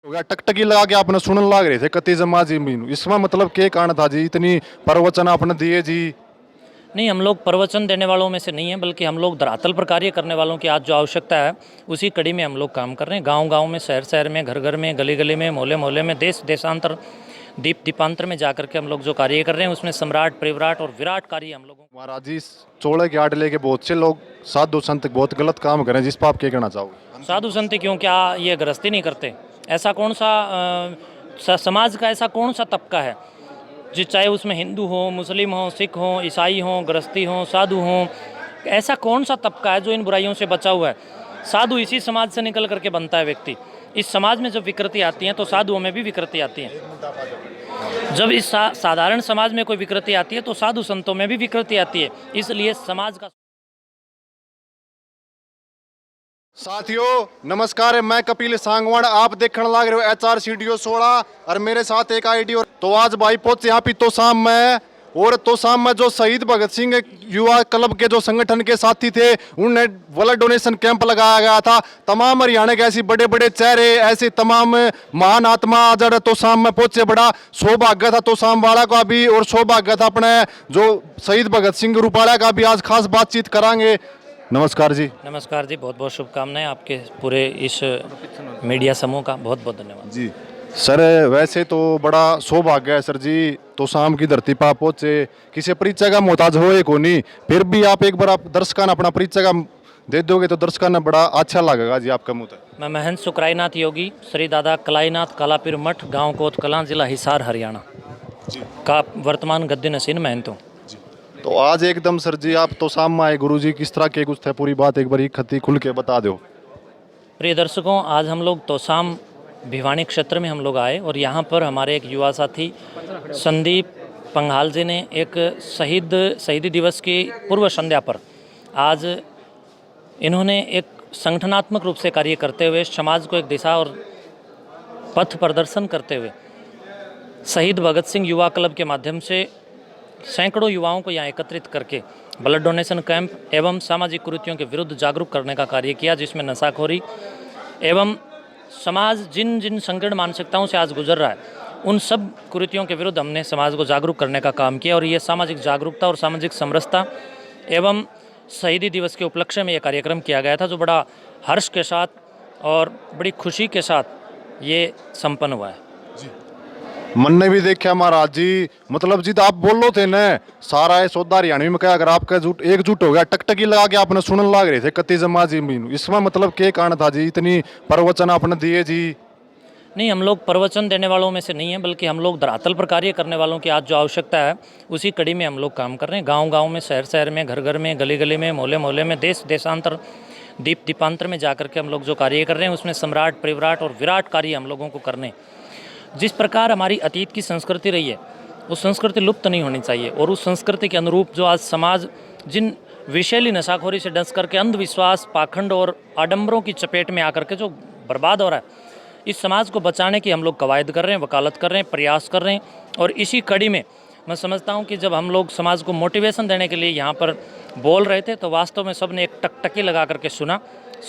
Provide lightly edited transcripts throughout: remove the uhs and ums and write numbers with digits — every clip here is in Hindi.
हो गया टकटकी लगा के आपने सुनने लग रहे थे कति जमा जी मीनू इसमें मतलब क्या कारण था जी इतनी प्रवचन आपने दिए जी। नहीं, हम लोग प्रवचन देने वालों में से नहीं हैं, बल्कि हम लोग धरातल पर कार्य करने वालों की आज जो आवश्यकता है उसी कड़ी में हम लोग काम कर रहे हैं। गांव-गांव में, शहर-शहर में, घर-घर में, गली-गली में, मोहल्ले-मोहल्ले में, देश-देशांतर, दीप-दीपांतर में जाकर के हम लोग जो कार्य कर रहे हैं उसमें सम्राट, परिव्राट और विराट कार्य हम लोगों महाराज जी चोड़े के आट लेके बहुत से लोग साधु संत बहुत गलत काम करें जिस पर आप क्या कहना चाहोगे। साधु संत क्यों, क्या ये गृहस्थी नहीं करते? ऐसा कौन सा समाज का ऐसा कौन सा तबका है जो चाहे उसमें हिंदू हो, मुस्लिम हो, सिख हो, ईसाई हो, गृहस्थी हो, साधु हो, ऐसा कौन सा तबका है जो इन बुराइयों से बचा हुआ है? साधु इसी समाज से निकल करके बनता है व्यक्ति। इस समाज में जब विकृति आती है तो साधुओं में भी विकृति आती है। जब इस साधारण समाज में कोई विकृति आती है तो साधु संतों में भी विकृति आती है। इसलिए समाज का साथियों नमस्कार है, मैं कपिल सांगवान, आप देखने लग रहे हो HR स्टूडियो 16 और मेरे साथ एक आईडी और तो आज भाई पहुंचे यहाँ पे तो शाम में और तो शाम में जो शहीद भगत सिंह युवा क्लब के जो संगठन के साथी थे उनने ब्लड डोनेशन कैंप लगाया गया था। तमाम हरियाणा के ऐसे बड़े बड़े चेहरे ऐसे तमाम महान आत्मा जड़ तो शाम में पहुंचे, बड़ा सौभाग्य था तो शाम वाला का भी और सौभाग्य था अपने जो शहीद भगत सिंह रूपाला का भी। आज खास बातचीत करांगे। नमस्कार जी। नमस्कार जी, बहुत बहुत शुभकामनाएं आपके पूरे इस मीडिया समूह का, बहुत बहुत धन्यवाद जी। सर वैसे तो बड़ा सौभाग्य है सर जी तो शाम की धरती पर आप पहुंचे, किसी परिचय का मोहताज हो को नहीं, फिर भी आप एक बार आप दर्शकों अपना परिचय का दे दोगे तो दर्शकों ने बड़ा अच्छा लगेगा जी आपका मुँह। मैं महंत सुकराईनाथ योगी श्री दादा कलाईनाथ कालापीर मठ, गांव कोत कलां, जिला हिसार, हरियाणा का वर्तमान गद्दी नसीन महंत हूँ। तो आज एकदम सर जी आप तो शाम में आए, गुरु जी किस तरह के कुछ थे पूरी बात एक बार खत्ती खुल के बता दो। प्रिय दर्शकों, आज हम लोग तोसाम भिवानी क्षेत्र में हम लोग आए और यहाँ पर हमारे एक युवा साथी संदीप पंघाल जी ने एक शहीदी दिवस की पूर्व संध्या पर आज इन्होंने एक संगठनात्मक रूप से कार्य करते हुए समाज को एक दिशा और पथ प्रदर्शन करते हुए शहीद भगत सिंह युवा क्लब के माध्यम से सैकड़ों युवाओं को यहाँ एकत्रित करके ब्लड डोनेशन कैंप एवं सामाजिक कुरीतियों के विरुद्ध जागरूक करने का कार्य किया, जिसमें नशाखोरी एवं समाज जिन जिन संकीर्ण मानसिकताओं से आज गुजर रहा है उन सब कुरीतियों के विरुद्ध हमने समाज को जागरूक करने का काम किया। और ये सामाजिक जागरूकता और सामाजिक समरसता एवं शहीदी दिवस के उपलक्ष्य में ये कार्यक्रम किया गया था, जो बड़ा हर्ष के साथ और बड़ी खुशी के साथ ये संपन्न हुआ है। मन ने भी देखा महाराज जी, मतलब जी आप बोल लो थे न सारा है सौदा हरियाणवी में क्या अगर आपका एकजुट हो गया टकटकी लगा के आपने सुनने लग रहे थे कति जमा जी मीनू इसमें मतलब क्या कारण था जी इतनी प्रवचन आपने दिए जी। नहीं, हम लोग प्रवचन देने वालों में से नहीं हैं, बल्कि हम लोग धरातल पर कार्य करने वालों की आज जो आवश्यकता है उसी कड़ी में हम लोग काम कर रहे हैं। गांव-गांव में, शहर-शहर में, घर-घर में, गली-गली में, मोहल्ले-मोहल्ले में, देश-देशांतर, दीप-दीपांतर में जाकर के हम लोग जो कार्य कर रहे हैं उसमें सम्राट, परिव्राट और विराट कार्य हम लोगों को करने। जिस प्रकार हमारी अतीत की संस्कृति रही है उस संस्कृति लुप्त नहीं होनी चाहिए और उस संस्कृति के अनुरूप जो आज समाज जिन विषैली नशाखोरी से डस करके अंधविश्वास, पाखंड और आडंबरों की चपेट में आकर के जो बर्बाद हो रहा है, इस समाज को बचाने की हम लोग कवायद कर रहे हैं, वकालत कर रहे हैं, प्रयास कर रहे हैं। और इसी कड़ी में मैं समझता हूँ कि जब हम लोग समाज को मोटिवेशन देने के लिए यहाँ पर बोल रहे थे तो वास्तव में सबने एक टकटकी लगा करके सुना।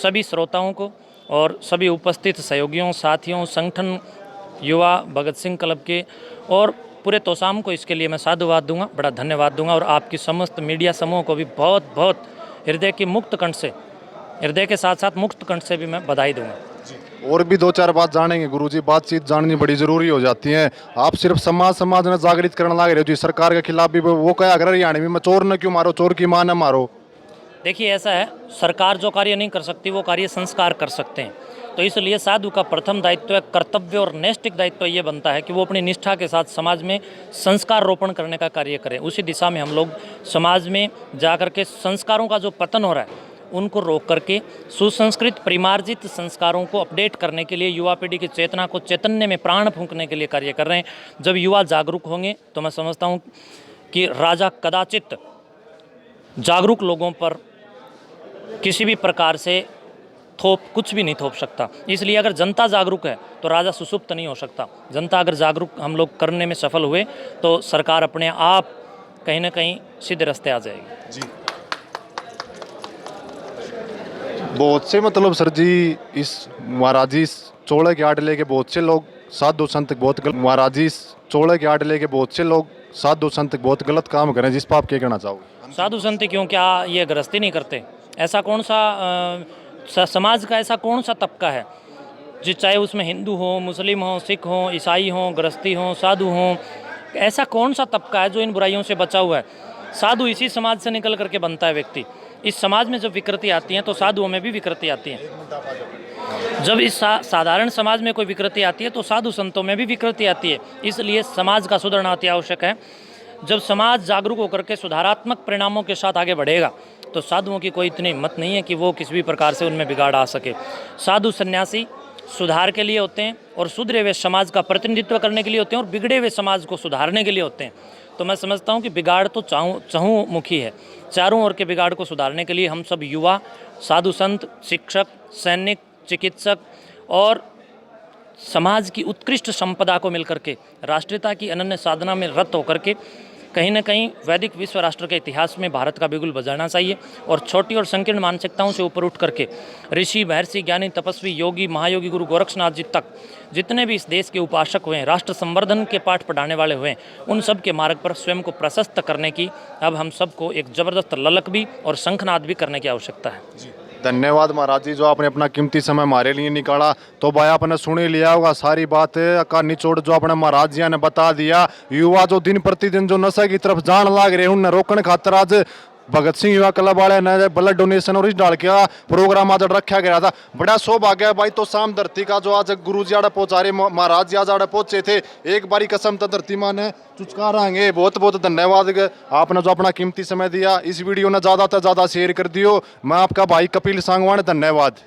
सभी श्रोताओं को और सभी उपस्थित सहयोगियों, साथियों, संगठन, युवा भगत सिंह क्लब के और पूरे तोसाम को इसके लिए मैं साधुवाद दूंगा, बड़ा धन्यवाद दूंगा। और आपकी समस्त मीडिया समूह को भी बहुत बहुत हृदय की मुक्त कंठ से, हृदय के साथ साथ मुक्त कंठ से भी मैं बधाई दूंगा। और भी दो चार बात जानेंगे गुरुजी, बातचीत जाननी बड़ी जरूरी हो जाती है। आप सिर्फ समाज में जागृत करने लग रहे हो जी, सरकार के खिलाफ भी वो क्या अगर हरियाणवी में चोर न क्यों मारो, चोर की मां न मारो। देखिए ऐसा है, सरकार जो कार्य नहीं कर सकती वो कार्य संस्कार कर सकते हैं। तो इसलिए साधु का प्रथम दायित्व, कर्तव्य और नैतिक दायित्व ये बनता है कि वो अपनी निष्ठा के साथ समाज में संस्कार रोपण करने का कार्य करें। उसी दिशा में हम लोग समाज में जाकर के संस्कारों का जो पतन हो रहा है उनको रोक करके सुसंस्कृत परिमार्जित संस्कारों को अपडेट करने के लिए युवा पीढ़ी की चेतना को चैतन्य में प्राण फूंकने के लिए कार्य कर रहे हैं। जब युवा जागरूक होंगे तो मैं समझता हूँ कि राजा कदाचित जागरूक लोगों पर किसी भी प्रकार से कुछ भी नहीं थोप सकता। इसलिए अगर जनता जागरूक है तो राजा सुसुप्त नहीं हो सकता। जनता अगर जागरूक हम लोग करने में सफल हुए तो सरकार अपने आप कहीं ना कहीं सीधे रास्ते आ जाएगी। जी बहुत से मतलब सर जी इस महाराज जी चोले के आटे लेके बहुत से लोग साधु संत बहुत महाराज जी, चोले के आटे लेके बहुत से लोग साधु संत बहुत गलत काम करें, जिस पर आप क्या कहना चाहोगे? साधु संत क्यों, क्या ये गृहस्थी नहीं करते? ऐसा कौन सा समाज का ऐसा कौन सा तबका है जो चाहे उसमें हिंदू हो, मुस्लिम हो, सिख हो, ईसाई हो, गृहस्थी हो, साधु हो, ऐसा कौन सा तबका है जो इन बुराइयों से बचा हुआ है? साधु इसी समाज से निकल करके बनता है व्यक्ति। इस समाज में जब विकृति आती है तो साधुओं में भी विकृति आती है। जब इस साधारण समाज में कोई विकृति आती है तो साधु संतों में भी विकृति आती है। इसलिए समाज का सुधरना अति आवश्यक है। जब समाज जागरूक होकर के सुधारात्मक परिणामों के साथ आगे बढ़ेगा तो साधुओं की कोई इतनी हिम्मत नहीं है कि वो किसी भी प्रकार से उनमें बिगाड़ आ सके। साधु सन्यासी सुधार के लिए होते हैं और सुधरे हुए समाज का प्रतिनिधित्व करने के लिए होते हैं और बिगड़े हुए समाज को सुधारने के लिए होते हैं। तो मैं समझता हूँ कि बिगाड़ तो चहुमुखी है। चारों ओर के बिगाड़ को सुधारने के लिए हम सब युवा, साधु संत, शिक्षक, सैनिक, चिकित्सक और समाज की उत्कृष्ट संपदा को मिलकर के राष्ट्रीयता की अनन्य साधना में रत होकर के कहीं न कहीं वैदिक विश्व राष्ट्र के इतिहास में भारत का बिगुल बजाना चाहिए और छोटी और संकीर्ण मानसिकताओं से ऊपर उठ करके ऋषि, महर्षि, ज्ञानी, तपस्वी, योगी, महायोगी, गुरु गोरक्षनाथ जी तक जितने भी इस देश के उपासक हुए हैं, राष्ट्र संवर्धन के पाठ पढ़ाने वाले हुए हैं, उन सब के मार्ग पर स्वयं को प्रशस्त करने की अब हम सबको एक जबरदस्त ललक भी और शंखनाद भी करने की आवश्यकता है। धन्यवाद महाराज जी, जो आपने अपना कीमती समय हमारे लिए निकाला। तो भाई आपने सुन ही लिया होगा सारी बात का निचोड़ जो अपने महाराज जी ने बता दिया। युवा जो दिन प्रतिदिन जो नशे की तरफ जान लाग रहे हैं, उन्हें रोकने खातर आज भगत सिंह युवा क्लब वाले ने ब्लड डोनेशन और इस डाल के प्रोग्राम आज रखा गया था। बड़ा सौभाग्य है भाई। तो शाम धरती का जो आज गुरु जी आड़े पहुंचा रहे, महाराज जी आज आड़े पहुंचे थे, एक बारी कसम तो धरती माँ ने चुचका रहेंगे। बहुत बहुत धन्यवाद आपने जो अपना कीमती समय दिया। इस वीडियो ने ज़्यादा से ज़्यादा शेयर कर दियो। मैं आपका भाई कपिल सांगवान, धन्यवाद।